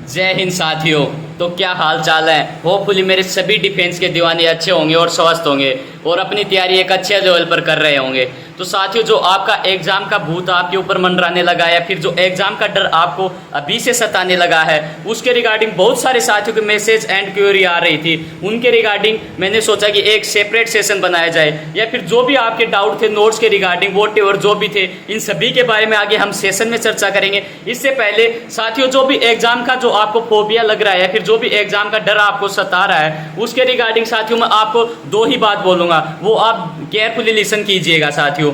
जय हिंद साथियों। तो क्या हाल चाल है। होपफुली मेरे सभी डिफेंस के दीवाने अच्छे होंगे और स्वस्थ होंगे और अपनी तैयारी एक अच्छे लेवल पर कर रहे होंगे। तो साथियों, जो आपका एग्जाम का भूत आपके ऊपर मंडराने लगा या फिर जो एग्जाम का डर आपको अभी से सताने लगा है, उसके रिगार्डिंग बहुत सारे साथियों के मैसेज एंड क्वेरी आ रही थी। उनके रिगार्डिंग मैंने सोचा कि एक सेपरेट सेशन बनाया जाए, या फिर जो भी आपके डाउट थे नोट्स के रिगार्डिंग वोट एवर जो भी थे, इन सभी के बारे में आगे हम सेशन में चर्चा करेंगे। इससे पहले साथियों, जो भी एग्जाम का जो आपको फोबिया लग रहा है या फिर जो भी एग्जाम का डर आपको सता रहा है, उसके रिगार्डिंग साथियों मैं आपको दो ही बात बोलूंगा, वो आप केयरफुली लिसन कीजिएगा साथियों।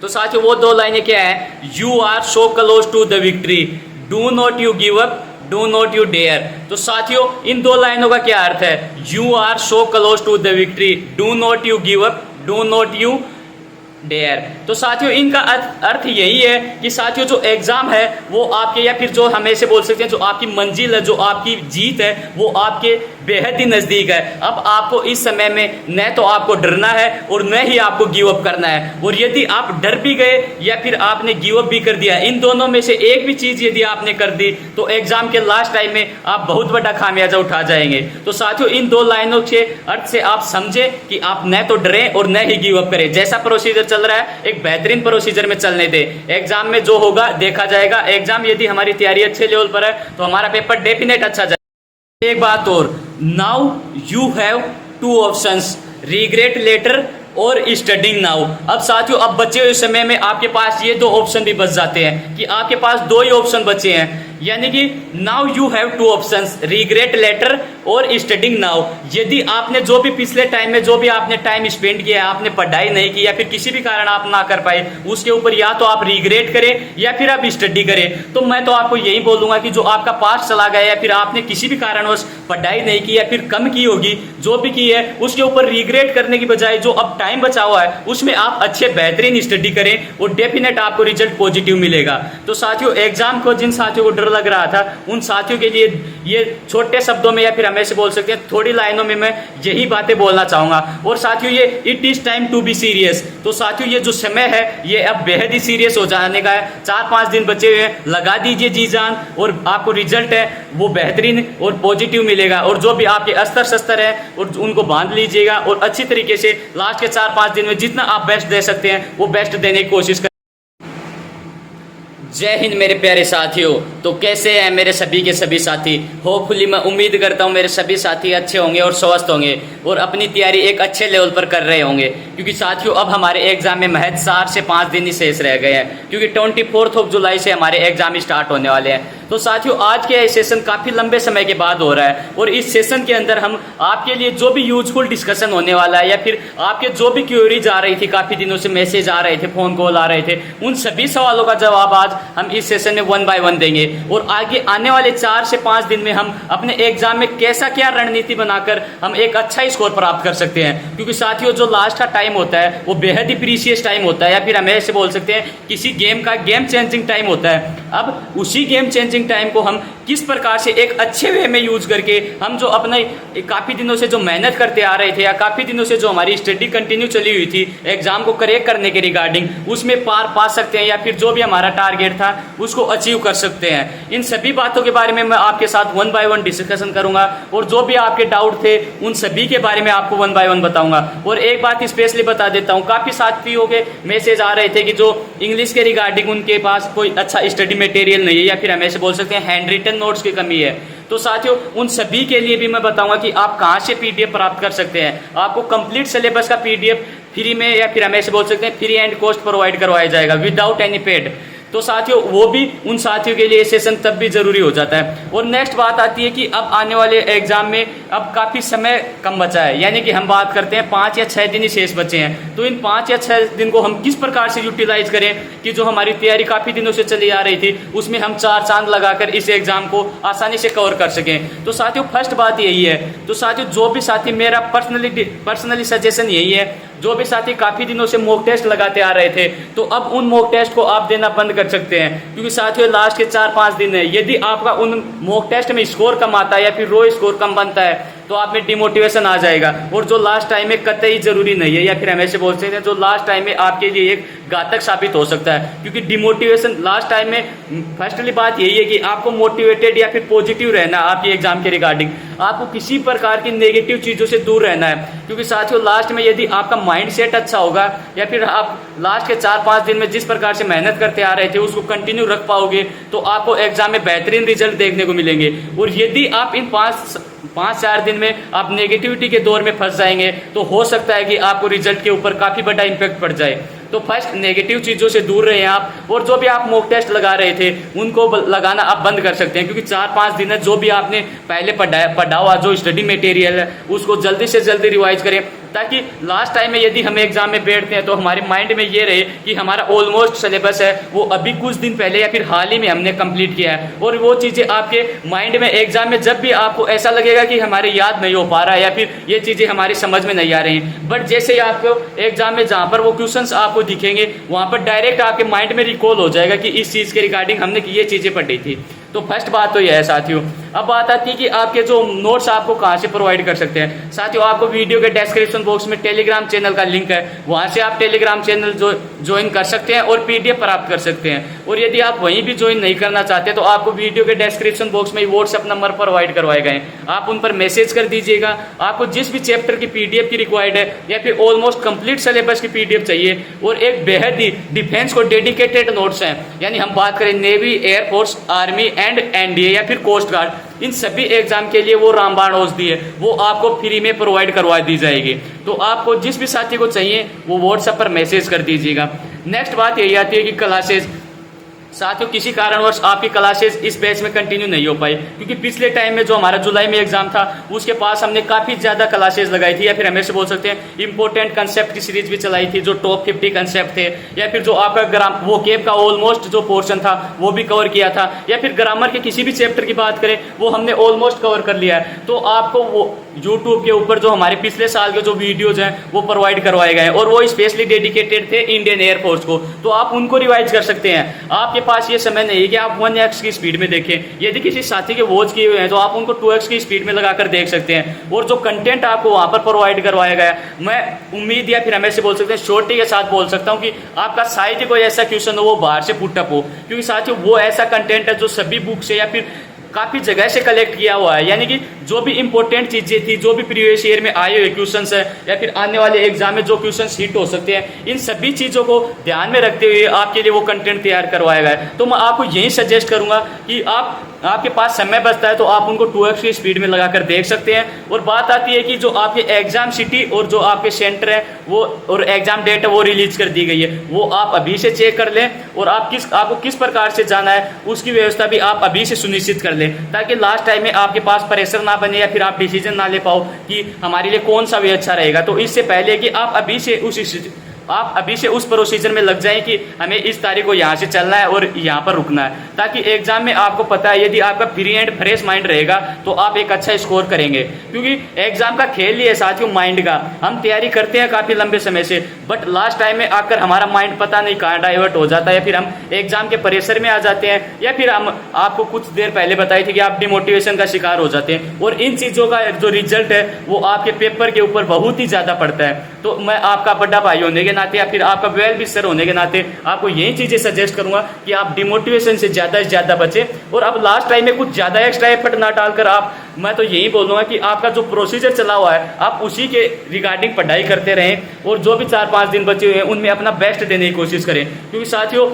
तो साथियों, वो दो लाइनें क्या है? You are so close to the victory, do not you give up, do not you dare. तो साथियों, इन दो लाइनों का क्या अर्थ है? You are so close to the victory, do not you give up, do not you dare. तो साथियों, इनका अर्थ यही है कि साथियों, जो एग्जाम है वो आपके, या फिर जो हम ऐसे बोल सकते हैं जो आपकी मंजिल है, जो आपकी जीत है, वो आपके बेहद ही नजदीक है। अब आपको इस समय में न तो आपको डरना है और न ही आपको गिव अप करना है। और यदि आप डर भी गए या फिर आपने गिव अप भी कर दिया, इन दोनों में से एक भी चीज यदि आपने कर दी, तो एग्जाम के लास्ट टाइम में आप बहुत बड़ा खामियाजा उठा जाएंगे। तो साथियों, इन दो लाइनों के अर्थ से आप समझे कि आप न तो डरें और न ही गिव अप करें। जैसा प्रोसीजर चल रहा है, एक बेहतरीन प्रोसीजर में चलने दे। एग्जाम में जो होगा देखा जाएगा। एग्जाम यदि हमारी तैयारी अच्छे लेवल पर है तो हमारा पेपर डेफिनेट अच्छा जाएगा। एक बात और, now you have two options, regret later और स्टडिंग नाउ। अब साथियों, अब बचे हुए समय में आपके पास ये दो ऑप्शन भी बच जाते हैं कि आपके पास दो ही ऑप्शन बचे हैं, यानी कि now you have two options, regret later और स्टडिंग नाउ। यदि आपने जो भी पिछले टाइम में जो भी आपने टाइम स्पेंड किया, आपने पढ़ाई नहीं की या फिर किसी भी कारण आप ना कर पाए, उसके ऊपर या तो आप रिग्रेट करें या फिर आप स्टडी करें। तो मैं तो आपको यही बोलूंगा कि जो आपका पास चला गया या फिर आपने किसी भी कारणवश पढ़ाई नहीं की या फिर कम की होगी, जो भी की है, उसके ऊपर रिग्रेट करने की बजाय जो अब टाइम बचा हुआ है उसमें आप अच्छे बेहतरीन स्टडी करें और डेफिनेट आपको रिजल्ट पॉजिटिव मिलेगा। तो साथियों, एग्जाम को जिन साथियों को डर लग रहा था, उन साथियों के लिए ये छोटे शब्दों में या फिर हम ऐसे बोल सकते हैं थोड़ी लाइनों में मैं यही बातें बोलना चाहूंगा। और साथियों, ये it is time to be serious. तो साथियों, ये जो समय है ये अब बेहद ही सीरियस हो जाने का है। 4-5 दिन बचे हुए हैं, लगा दीजिए जी जान और आपको रिजल्ट है वो बेहतरीन और पॉजिटिव मिलेगा। और जो भी आपके अस्तर शस्त्र है और उनको बांध लीजिएगा और अच्छी तरीके से लास्ट के 4-5 दिन में जितना आप बेस्ट दे सकते हैं वो बेस्ट देने की कोशिश करें। जय हिंद मेरे प्यारे साथियों। तो कैसे हैं मेरे सभी के सभी साथी? होपफुली मैं उम्मीद करता हूं मेरे सभी साथी अच्छे होंगे और स्वस्थ होंगे और अपनी तैयारी एक अच्छे लेवल पर कर रहे होंगे। क्योंकि साथियों, अब हमारे एग्जाम में महज 4 से 5 दिन ही शेष रह गए हैं, क्योंकि 24 जुलाई से हमारे एग्जाम स्टार्ट होने वाले हैं। तो साथियों, आज के सेशन काफ़ी लंबे समय के बाद हो रहा है और इस सेशन के अंदर हम आपके लिए जो भी यूजफुल डिस्कशन होने वाला है या फिर आपके जो भी क्वेरीज आ रही थी, काफ़ी दिनों से मैसेज आ रहे थे, फ़ोन कॉल आ रहे थे, उन सभी सवालों का जवाब आज हम इस सेशन में 1 बाय 1 देंगे। और आगे आने वाले 4 से 5 दिन में हम अपने एग्जाम में कैसा क्या रणनीति बनाकर हम एक अच्छा स्कोर प्राप्त कर सकते हैं। क्योंकि साथियों, जो लास्ट का टाइम होता है वो बेहद ही प्रीशियस टाइम होता है, या फिर हम ऐसे बोल सकते हैं किसी गेम का गेम चेंजिंग टाइम होता है। अब उसी गेम चेंजिंग टाइम को हम किस प्रकार से एक अच्छे वे में यूज करके हम जो अपने काफ़ी दिनों से जो मेहनत करते आ रहे थे या काफ़ी दिनों से जो हमारी स्टडी कंटिन्यू चली हुई थी एग्जाम को करेक्ट करने के रिगार्डिंग, उसमें पार पा सकते हैं या फिर जो भी हमारा टारगेट था उसको अचीव कर सकते हैं। इन सभी बातों के बारे में मैं आपके साथ 1 बाय 1 डिस्कशन करूंगा और जो भी आपके डाउट थे उन सभी के बारे में आपको 1 बाय 1 बताऊंगा। और एक बात स्पेशली बता देता हूं, काफ़ी साथियों के मैसेज आ रहे थे कि जो इंग्लिश के रिगार्डिंग उनके पास कोई अच्छा स्टडी मटेरियल नहीं है या फिर हम ऐसे बोल सकते हैं हैंड रिटन नोट्स की कमी है। तो साथियों, उन सभी के लिए भी मैं बताऊंगा कि आप कहां से पीडीएफ प्राप्त कर सकते हैं। आपको कंप्लीट सिलेबस का पीडीएफ फ्री में या फिर हम ऐसे बोल सकते हैं फ्री एंड कॉस्ट प्रोवाइड करवाया जाएगा विदाउट एनी पेड। तो साथियों, वो भी उन साथियों के लिए सेशन तब भी जरूरी हो जाता है। और नेक्स्ट बात आती है कि अब आने वाले एग्जाम में अब काफ़ी समय कम बचा है, यानी कि हम बात करते हैं 5 या 6 दिन ही शेष बचे हैं। तो इन 5 या 6 दिन को हम किस प्रकार से यूटिलाइज करें कि जो हमारी तैयारी काफ़ी दिनों से चली आ रही थी उसमें हम 4 चांद लगाकर इस एग्जाम को आसानी से कवर कर सकें। तो साथियों, फर्स्ट बात यही है। तो साथियों, जो भी साथी, मेरा पर्सनली सजेशन यही है, जो भी साथी काफ़ी दिनों से मॉक टेस्ट लगाते आ रहे थे तो अब उन मॉक टेस्ट को आप देना बंद कर सकते हैं। क्योंकि साथियों, लास्ट के 4-5 दिन है, यदि आपका उन मॉक टेस्ट में स्कोर कम आता है या फिर रो स्कोर कम बनता है तो आप में डिमोटिवेशन आ जाएगा। और जो लास्ट टाइम में कतई जरूरी नहीं है, या फिर हम ऐसे बोल सकते हैं जो लास्ट टाइम में आपके लिए एक घातक साबित हो सकता है। क्योंकि डिमोटिवेशन लास्ट टाइम में फर्स्टली बात यही है कि आपको मोटिवेटेड या फिर पॉजिटिव रहना है आपके एग्जाम के रिगार्डिंग। आपको किसी प्रकार की नेगेटिव चीजों से दूर रहना है, क्योंकि साथियों लास्ट में यदि आपका माइंड सेट अच्छा होगा या फिर आप लास्ट के 4-5 दिन में जिस प्रकार से मेहनत करते आ रहे थे उसको कंटिन्यू रख पाओगे तो आपको एग्जाम में बेहतरीन रिजल्ट देखने को मिलेंगे। और यदि आप इन 5-4 दिन में आप नेगेटिविटी के दौर में फंस जाएंगे तो हो सकता है कि आपको रिजल्ट के ऊपर काफी बड़ा इंपैक्ट पड़ जाए। तो फर्स्ट नेगेटिव चीजों से दूर रहें आप, और जो भी आप मॉक टेस्ट लगा रहे थे उनको लगाना आप बंद कर सकते हैं, क्योंकि 4-5 दिन है जो भी आपने पहले पढ़ा हुआ जो स्टडी मटेरियल है उसको जल्दी से जल्दी रिवाइज करें, ताकि लास्ट टाइम में यदि हम एग्जाम में बैठते हैं तो हमारे माइंड में ये रहे कि हमारा ऑलमोस्ट सिलेबस है वो अभी कुछ दिन पहले या फिर हाल ही में हमने कंप्लीट किया है। और वो चीज़ें आपके माइंड में एग्जाम में जब भी आपको ऐसा लगेगा कि हमारे याद नहीं हो पा रहा है या फिर ये चीज़ें हमारी समझ में नहीं आ रही हैं, बट जैसे ही आपको एग्जाम में जहाँ पर वो क्वेश्चंस आपको दिखेंगे वहाँ पर डायरेक्ट आपके माइंड में रिकॉल हो जाएगा कि इस चीज़ के रिगार्डिंग हमने ये चीज़ें पढ़ी थी। तो फर्स्ट बात तो यह है साथियों। अब बात आती है कि आपके जो नोट्स आपको कहाँ से प्रोवाइड कर सकते हैं। साथियों आपको वीडियो के डिस्क्रिप्शन बॉक्स में टेलीग्राम चैनल का लिंक है, वहाँ से आप टेलीग्राम चैनल ज्वाइन कर सकते हैं और पीडीएफ प्राप्त कर सकते हैं। और यदि आप वहीं भी ज्वाइन नहीं करना चाहते तो आपको वीडियो के डिस्क्रिप्शन बॉक्स में व्हाट्सएप नंबर प्रोवाइड करवाए गए हैं, आप उन पर मैसेज कर दीजिएगा। आपको जिस भी चैप्टर की पीडीएफ की रिक्वायर्ड है या फिर ऑलमोस्ट कंप्लीट सिलेबस की पीडीएफ चाहिए और एक बेहद ही डिफेंस को डेडिकेटेड नोट्स हैं, यानी हम बात करें navy, air force, army and NDA या फिर कोस्ट गार्ड, इन सभी एग्जाम के लिए वो रामबाण औषधि है वो आपको फ्री में प्रोवाइड करवा दी जाएगी। तो आपको जिस भी साथी को चाहिए वो व्हाट्सएप पर मैसेज कर दीजिएगा। नेक्स्ट बात यही आती है कि क्लासेज। साथियों किसी कारणवश आपकी क्लासेस इस बैच में कंटिन्यू नहीं हो पाई, क्योंकि पिछले टाइम में जो हमारा जुलाई में एग्जाम था उसके पास हमने काफ़ी ज़्यादा क्लासेस लगाई थी, या फिर हमें से बोल सकते हैं इंपॉर्टेंट कंसेप्ट की सीरीज भी चलाई थी जो टॉप 50 कंसेप्ट थे, या फिर जो आपका वो केप का ऑलमोस्ट जो पोर्शन था वो भी कवर किया था, या फिर ग्रामर के किसी भी चैप्टर की बात करें वो हमने ऑलमोस्ट कवर कर लिया है। तो आपको वो यूट्यूब के ऊपर जो हमारे पिछले साल के जो वीडियोज हैं वो प्रोवाइड करवाए गए हैं और वो स्पेशली डेडिकेटेड थे इंडियन एयरफोर्स को, तो आप उनको रिवाइज कर सकते हैं। आपके पास ये समय नहीं है कि आप 1x की स्पीड में देखें, यदि किसी साथी के वॉच किए हुए हैं तो आप उनको 2x की स्पीड में लगाकर देख सकते हैं। और जो कंटेंट आपको वहां पर प्रोवाइड करवाया गया, मैं उम्मीद या फिर हमें से बोल सकते हैं श्योरिटी के साथ बोल सकता हूं कि आपका शायद कोई ऐसा क्वेश्चन हो वो बाहर से पुटअप हो, क्योंकि साथियों वो ऐसा कंटेंट है जो सभी बुक से या फिर काफ़ी जगह से कलेक्ट किया हुआ है, यानी कि जो भी इंपॉर्टेंट चीज़ें थी, जो भी प्रीवियस ईयर में आए हुए क्वेश्चंस है या फिर आने वाले एग्जाम में जो क्वेश्चंस हिट हो सकते हैं, इन सभी चीज़ों को ध्यान में रखते हुए आपके लिए वो कंटेंट तैयार करवाया गया है। तो मैं आपको यही सजेस्ट करूंगा कि आपके पास समय बचता है तो आप उनको 2x की स्पीड में लगाकर देख सकते हैं। और बात आती है कि जो आपके एग्जाम सिटी और जो आपके सेंटर है वो और एग्जाम डेट है वो रिलीज कर दी गई है, वो आप अभी से चेक कर लें और आपको किस प्रकार से जाना है उसकी व्यवस्था भी आप अभी से सुनिश्चित कर लें, ताकि लास्ट टाइम में आपके पास प्रेशर ना बने या फिर आप डिसीजन ना ले पाओ कि हमारे लिए कौन सा वे अच्छा रहेगा। तो इससे पहले कि आप अभी से उस प्रोसीजर में लग जाएं कि हमें इस तारीख को यहाँ से चलना है और यहाँ पर रुकना है, ताकि एग्जाम में आपको पता है यदि आपका फ्री एंड फ्रेश माइंड रहेगा तो आप एक अच्छा स्कोर करेंगे। क्योंकि एग्जाम का खेल ही है साथियों माइंड का, हम तैयारी करते हैं काफ़ी लंबे समय से, बट लास्ट टाइम में आकर हमारा माइंड पता नहीं कहाँ डाइवर्ट हो जाता है, या फिर हम एग्जाम के प्रेशर में आ जाते हैं, या फिर हम आपको कुछ देर पहले बताई थी कि आप डिमोटिवेशन का शिकार हो जाते हैं, और इन चीज़ों का जो रिजल्ट है वो आपके पेपर के ऊपर बहुत ही ज़्यादा पड़ता है। तो मैं आपका बड़ा भाई होने के नाते या फिर आपका वेल विशर होने के नाते आपको यही चीजें सजेस्ट करूंगा कि आप डिमोटिवेशन से ज्यादा बचें, और अब लास्ट टाइम में कुछ ज्यादा एक्स्ट्रा एफर्ट ना डालकर मैं तो यही बोलूंगा कि आपका जो प्रोसीजर चला हुआ है आप उसी के रिगार्डिंग पढ़ाई करते रहें, और जो भी 4-5 दिन बचे हुए हैं उनमें अपना बेस्ट देने की कोशिश करें। क्योंकि साथियों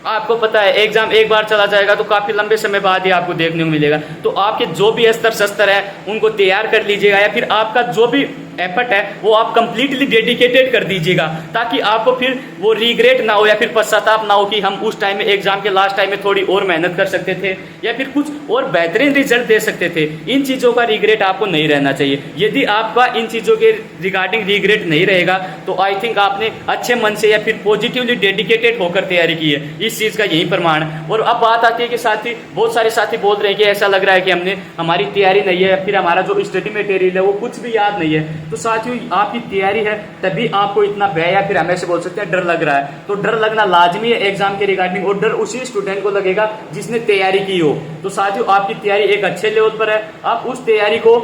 आपको पता है एग्जाम एक बार चला जाएगा तो काफी लंबे समय बाद ही आपको देखने को मिलेगा। तो आपके जो भी अस्तर शस्त्र है उनको तैयार कर लीजिएगा, या फिर आपका जो भी एफर्ट है वो आप कंप्लीटली डेडिकेटेड कर दीजिएगा, ताकि आपको फिर वो रिग्रेट ना हो या फिर पश्चाताप ना हो कि हम उस टाइम में एग्जाम के लास्ट टाइम में थोड़ी और मेहनत कर सकते थे या फिर कुछ और बेहतरीन रिजल्ट दे सकते थे। इन चीज़ों का रिग्रेट आपको नहीं रहना चाहिए। यदि आपका इन चीज़ों के रिगार्डिंग रिग्रेट नहीं रहेगा तो आई थिंक आपने अच्छे मन से या फिर पॉजिटिवली डेडिकेटेड होकर तैयारी की है, इस चीज़ का यही प्रमाण है। और अब बात आती है कि साथी बहुत सारे साथी बोल रहे हैं कि ऐसा लग रहा है कि हमारी तैयारी नहीं है या फिर हमारा जो स्टडी मटेरियल है वो कुछ भी याद नहीं है। तो साथियों आपकी तैयारी है तभी आपको इतना भय या फिर हमें से बोल सकते हैं डर लग रहा है। तो डर लगना लाजमी है एग्जाम के रिगार्डिंग, और डर उसी स्टूडेंट को लगेगा जिसने तैयारी की हो। तो साथियों आपकी तैयारी एक अच्छे लेवल पर है, आप उस तैयारी को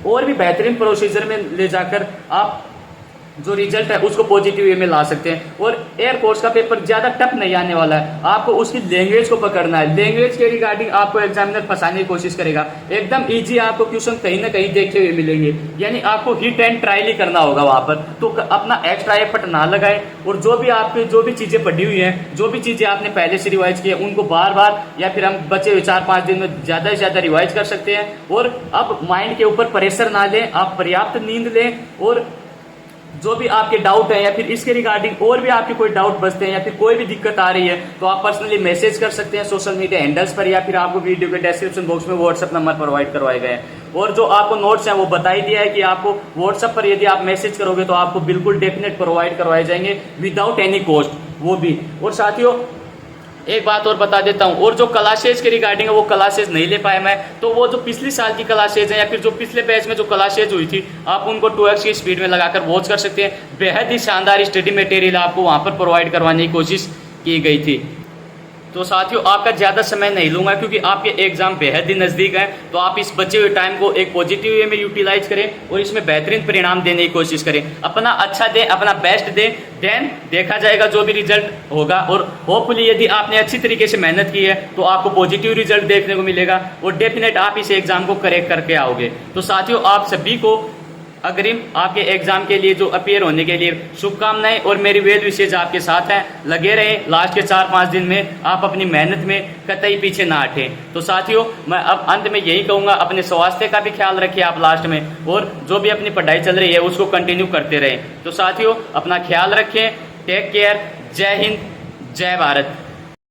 और भी बेहतरीन प्रोसीजर में ले जाकर आप जो रिजल्ट है उसको पॉजिटिव वे में ला सकते हैं। और एयर कोर्स का पेपर ज्यादा टफ नहीं आने वाला है, आपको उसकी लैंग्वेज को पकड़ना है। लैंग्वेज के रिगार्डिंग आपको एग्जामिनर फंसाने की कोशिश करेगा, एकदम इजी आपको क्वेश्चन कहीं ना कहीं देखते हुए मिलेंगे, यानी आपको हिट एंड ट्रायल ही करना होगा वहां पर। तो अपना एक्स्ट्रा एफर्ट ना लगाए और जो भी चीजें पढ़ी हुई हैं, जो भी चीजें आपने पहले से रिवाइज की है, उनको बार बार या फिर हम बचे हुए 4-5 दिन में ज्यादा से ज्यादा रिवाइज कर सकते हैं। और अब माइंड के ऊपर प्रेशर ना लें, आप पर्याप्त नींद लें। और जो भी आपके डाउट है या फिर इसके रिगार्डिंग और भी आपके कोई डाउट बचते हैं या फिर कोई भी दिक्कत आ रही है, तो आप पर्सनली मैसेज कर सकते हैं सोशल मीडिया हैंडल्स पर, या फिर आपको वीडियो के डिस्क्रिप्शन बॉक्स में व्हाट्सएप नंबर प्रोवाइड करवाए गए हैं। और जो आपको नोट्स हैं वो बता ही दिया है कि आपको व्हाट्सएप पर यदि आप मैसेज करोगे तो आपको बिल्कुल डेफिनेट प्रोवाइड करवाए जाएंगे विदाउट एनी कॉस्ट, वो भी। और साथियों एक बात और बता देता हूं, और जो क्लासेज के रिगार्डिंग है वो क्लासेज नहीं ले पाया मैं, तो वो जो पिछली साल की क्लासेज है या फिर जो पिछले बैच में जो क्लासेज हुई थी, आप उनको 2x की स्पीड में लगाकर वॉच कर सकते हैं। बेहद ही शानदार स्टडी मटेरियल आपको वहां पर प्रोवाइड करवाने की कोशिश की गई थी। तो साथियों आपका ज़्यादा समय नहीं लूंगा क्योंकि आपके एग्जाम बेहद ही नज़दीक हैं, तो आप इस बचे हुए टाइम को एक पॉजिटिव वे में यूटिलाइज करें और इसमें बेहतरीन परिणाम देने की कोशिश करें। अपना अच्छा दें, अपना बेस्ट दें, देन देखा जाएगा जो भी रिजल्ट होगा। और होपफुली यदि आपने अच्छी तरीके से मेहनत की है तो आपको पॉजिटिव रिजल्ट देखने को मिलेगा और डेफिनेट आप इस एग्जाम को करेक्ट करके आओगे। तो साथियों आप सभी को अग्रिम आपके एग्जाम के लिए जो अपीयर होने के लिए शुभकामनाएं, और मेरी वेल विशेज आपके साथ हैं। लगे रहें, लास्ट के 4-5 दिन में आप अपनी मेहनत में कतई पीछे ना हटें। तो साथियों मैं अब अंत में यही कहूंगा, अपने स्वास्थ्य का भी ख्याल रखिए आप लास्ट में, और जो भी अपनी पढ़ाई चल रही है उसको कंटिन्यू करते रहें। तो साथियों अपना ख्याल रखें, टेक केयर, जय हिंद, जय भारत।